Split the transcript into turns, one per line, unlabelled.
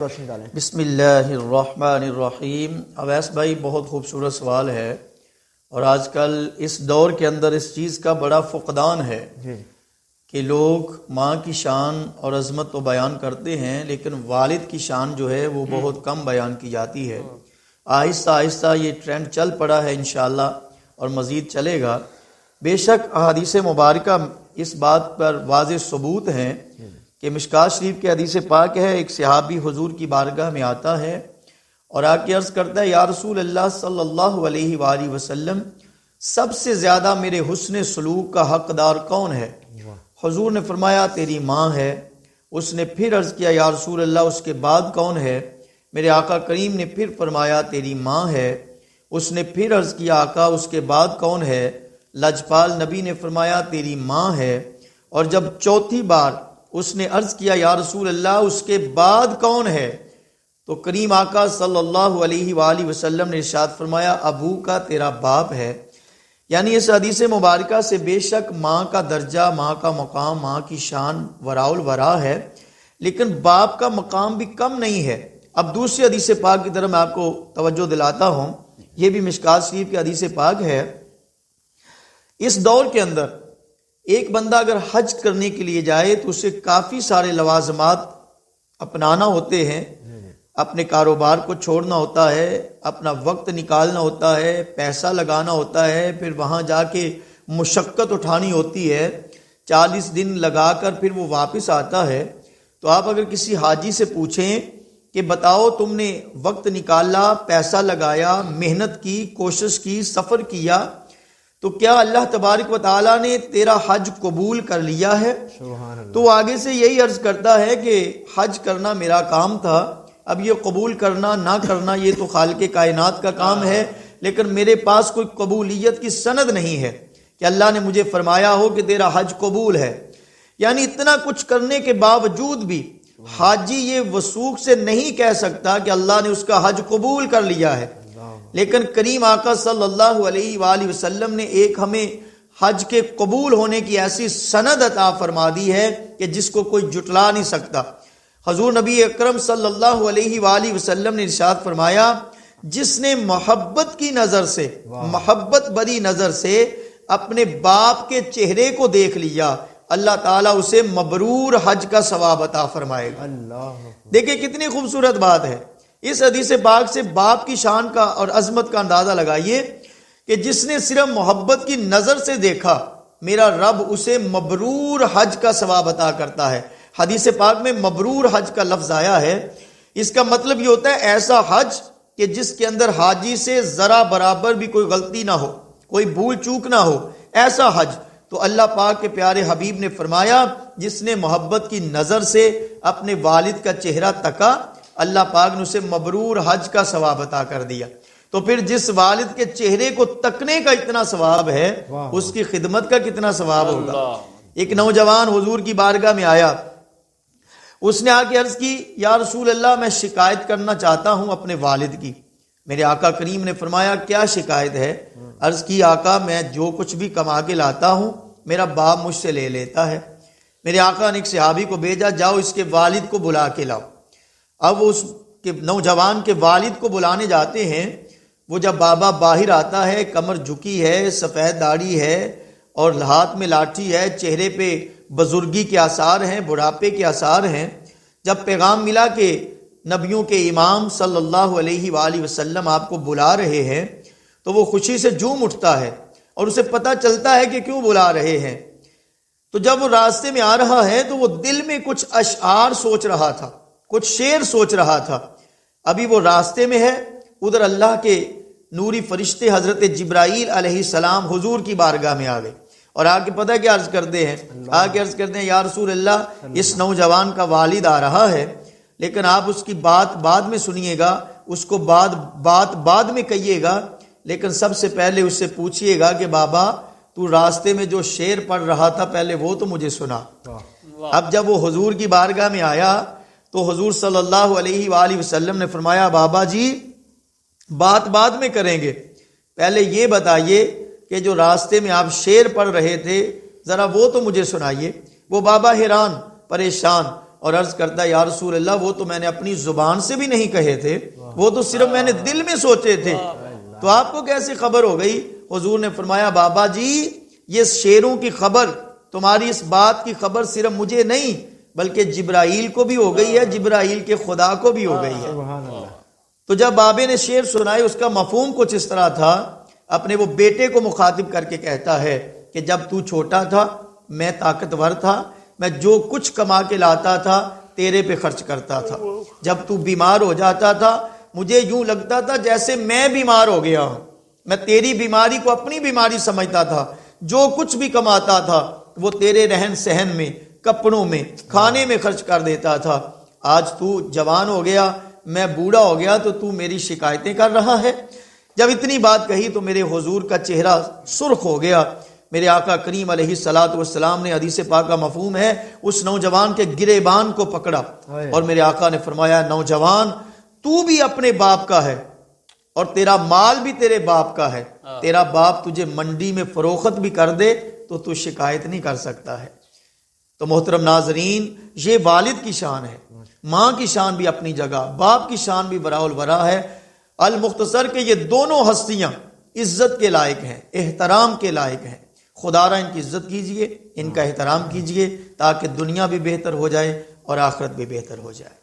روشنی ڈالیں۔
بسم اللہ الرحمن الرحیم۔ اویس بھائی، بہت خوبصورت سوال ہے، اور آج کل اس دور کے اندر اس چیز کا بڑا فقدان ہے
جی
کہ لوگ ماں کی شان اور عظمت تو بیان کرتے ہیں، لیکن والد کی شان جو ہے وہ بہت کم بیان کی جاتی ہے۔ آہستہ آہستہ یہ ٹرینڈ چل پڑا ہے انشاءاللہ، اور مزید چلے گا۔ بے شک احادیث مبارکہ اس بات پر واضح ثبوت ہیں کہ مشکوٰۃ شریف کے حدیث پاک ہے، ایک صحابی حضور کی بارگاہ میں آتا ہے اور آ کے عرض کرتا ہے، یا رسول اللہ صلی اللہ علیہ وآلہ وسلم، سب سے زیادہ میرے حسن سلوک کا حقدار کون ہے؟ حضور نے فرمایا تیری ماں ہے۔ اس نے پھر عرض کیا، یا رسول اللہ، اس کے بعد کون ہے؟ میرے آقا کریم نے پھر فرمایا تیری ماں ہے۔ اس نے پھر عرض کیا، آقا اس کے بعد کون ہے؟ لجپال نبی نے فرمایا تیری ماں ہے۔ اور جب چوتھی بار اس نے عرض کیا، یا رسول اللہ اس کے بعد کون ہے؟ تو کریم آقا صلی اللہ علیہ وآلہ وسلم نے ارشاد فرمایا، ابو کا تیرا باپ ہے۔ یعنی اس حدیث مبارکہ سے بے شک ماں کا درجہ، ماں کا مقام، ماں کی شان وراء الورا ہے، لیکن باپ کا مقام بھی کم نہیں ہے۔ اب دوسری حدیث پاک کی طرف میں آپ کو توجہ دلاتا ہوں، یہ بھی مشکوٰۃ شریف کی حدیث پاک ہے۔ اس دور کے اندر ایک بندہ اگر حج کرنے کے لیے جائے تو اسے کافی سارے لوازمات اپنانا ہوتے ہیں، اپنے کاروبار کو چھوڑنا ہوتا ہے، اپنا وقت نکالنا ہوتا ہے، پیسہ لگانا ہوتا ہے، پھر وہاں جا کے مشقت اٹھانی ہوتی ہے، 40 دن لگا کر پھر وہ واپس آتا ہے۔ تو آپ اگر کسی حاجی سے پوچھیں کہ بتاؤ تم نے وقت نکالا، پیسہ لگایا، محنت کی، کوشش کی، سفر کیا، تو کیا اللہ تبارک و تعالیٰ نے تیرا حج قبول کر لیا ہے؟
سبحان اللہ۔
تو آگے سے یہی عرض کرتا ہے کہ حج کرنا میرا کام تھا، اب یہ قبول کرنا نہ کرنا یہ تو خالق کائنات کا کام ہے، لیکن میرے پاس کوئی قبولیت کی سند نہیں ہے کہ اللہ نے مجھے فرمایا ہو کہ تیرا حج قبول ہے۔ یعنی اتنا کچھ کرنے کے باوجود بھی حاجی یہ وثوق سے نہیں کہہ سکتا کہ اللہ نے اس کا حج قبول کر لیا ہے۔ لیکن کریم آقا صلی اللہ علیہ وآلہ وسلم نے ایک ہمیں حج کے قبول ہونے کی ایسی سند عطا فرما دی ہے کہ جس کو کوئی جٹلا نہیں سکتا۔ حضور نبی اکرم صلی اللہ علیہ وآلہ وسلم نے ارشاد فرمایا، جس نے محبت کی نظر سے، محبت بری نظر سے اپنے باپ کے چہرے کو دیکھ لیا، اللہ تعالیٰ اسے مبرور حج کا ثواب عطا فرمائے گا۔ دیکھیں کتنی خوبصورت بات ہے۔ اس حدیث پاک سے باپ کی شان کا اور عظمت کا اندازہ لگائیے کہ جس نے صرف محبت کی نظر سے دیکھا، میرا رب اسے مبرور حج کا ثواب عطا کرتا ہے۔ حدیث پاک میں مبرور حج کا لفظ آیا ہے، اس کا مطلب یہ ہوتا ہے ایسا حج کہ جس کے اندر حاجی سے ذرا برابر بھی کوئی غلطی نہ ہو، کوئی بھول چوک نہ ہو، ایسا حج۔ تو اللہ پاک کے پیارے حبیب نے فرمایا، جس نے محبت کی نظر سے اپنے والد کا چہرہ تکا، اللہ پاک نے اسے مبرور حج کا ثواب عطا کر دیا۔ تو پھر جس والد کے چہرے کو تکنے کا اتنا ثواب ہے، اس کی خدمت کا کتنا ثواب ہوگا۔ ایک نوجوان حضور کی بارگاہ میں آیا، اس نے آ کے عرض کی، یا رسول اللہ میں شکایت کرنا چاہتا ہوں اپنے والد کی۔ میرے آقا کریم نے فرمایا کیا شکایت ہے؟ عرض کی، آقا میں جو کچھ بھی کما کے لاتا ہوں میرا باپ مجھ سے لے لیتا ہے۔ میرے آقا نے ایک صحابی کو بھیجا، جاؤ اس کے والد کو بلا کے لاؤ۔ اب اس کے نوجوان کے والد کو بلانے جاتے ہیں، وہ جب بابا باہر آتا ہے، کمر جھکی ہے، سفید داڑھی ہے اور ہاتھ میں لاٹھی ہے، چہرے پہ بزرگی کے آثار ہیں، بڑھاپے کے آثار ہیں۔ جب پیغام ملا کہ نبیوں کے امام صلی اللہ علیہ وآلہ وسلم آپ کو بلا رہے ہیں، تو وہ خوشی سے جھوم اٹھتا ہے اور اسے پتہ چلتا ہے کہ کیوں بلا رہے ہیں۔ تو جب وہ راستے میں آ رہا ہے تو وہ دل میں کچھ اشعار سوچ رہا تھا، کچھ شعر سوچ رہا تھا۔ ابھی وہ راستے میں ہے، ادھر اللہ کے نوری فرشتے حضرت جبرائیل علیہ السلام حضور کی بارگاہ میں آ گئے، اور آ کے پتہ کیا عرض کرتے ہیں؟ آ کے عرض کرتے ہیں، یا رسول اللہ اس نوجوان کا والد آ رہا ہے، لیکن آپ اس کی بات بعد میں سنیے گا، اس کو بات بعد میں کہیے گا، لیکن سب سے پہلے اس سے پوچھئے گا کہ بابا تو راستے میں جو شعر پڑھ رہا تھا پہلے وہ تو مجھے سنا۔ اب جب وہ حضور کی بارگاہ میں آیا تو حضور صلی اللہ علیہ وآلہ وسلم نے فرمایا، بابا جی بات بعد میں کریں گے، پہلے یہ بتائیے کہ جو راستے میں آپ شعر پڑھ رہے تھے ذرا وہ تو مجھے سنائیے۔ وہ بابا حیران پریشان اور عرض کرتا ہے یا رسول اللہ وہ تو میں نے اپنی زبان سے بھی نہیں کہے تھے، وہ تو صرف میں نے دل میں سوچے تھے، تو آپ کو کیسی خبر ہو گئی؟ حضور نے فرمایا بابا جی یہ شیروں کی خبر، تمہاری اس بات کی خبر صرف مجھے نہیں بلکہ جبرائیل کو بھی ہو گئی ہے، جبرائیل کے خدا کو بھی ہو گئی ہے۔ تو جب بابے نے شعر سنائے اس کا مفہوم کچھ اس طرح تھا، اپنے وہ بیٹے کو مخاطب کر کے کہتا ہے کہ جب تو چھوٹا تھا میں طاقتور تھا، میں جو کچھ کما کے لاتا تھا تیرے پہ خرچ کرتا تھا، جب تو بیمار ہو جاتا تھا مجھے یوں لگتا تھا جیسے میں بیمار ہو گیا ہوں، میں تیری بیماری کو اپنی بیماری سمجھتا تھا، جو کچھ بھی کماتا تھا وہ تیرے رہن سہن میں، کپڑوں میں، کھانے میں خرچ کر دیتا تھا۔ آج تو جوان ہو گیا، میں بوڑھا ہو گیا تو میری شکایتیں کر رہا ہے۔ جب اتنی بات کہی تو میرے حضور کا چہرہ سرخ ہو گیا۔ میرے آقا کریم علیہ الصلوۃ والسلام نے، حدیث پاک کا مفہوم ہے، اس نوجوان کے گریبان کو پکڑا اور میرے آقا نے فرمایا نوجوان تو بھی اپنے باپ کا ہے اور تیرا مال بھی تیرے باپ کا ہے، تیرا باپ تجھے منڈی میں فروخت بھی کر دے تو شکایت نہیں کر سکتا ہے۔ تو محترم ناظرین یہ والد کی شان ہے، ماں کی شان بھی اپنی جگہ، باپ کی شان بھی براء البراء ہے۔ المختصر کہ یہ دونوں ہستیاں عزت کے لائق ہیں، احترام کے لائق ہیں۔ خدا را ان کی عزت کیجئے، ان کا احترام کیجئے تاکہ دنیا بھی بہتر ہو جائے اور آخرت بھی بہتر ہو جائے۔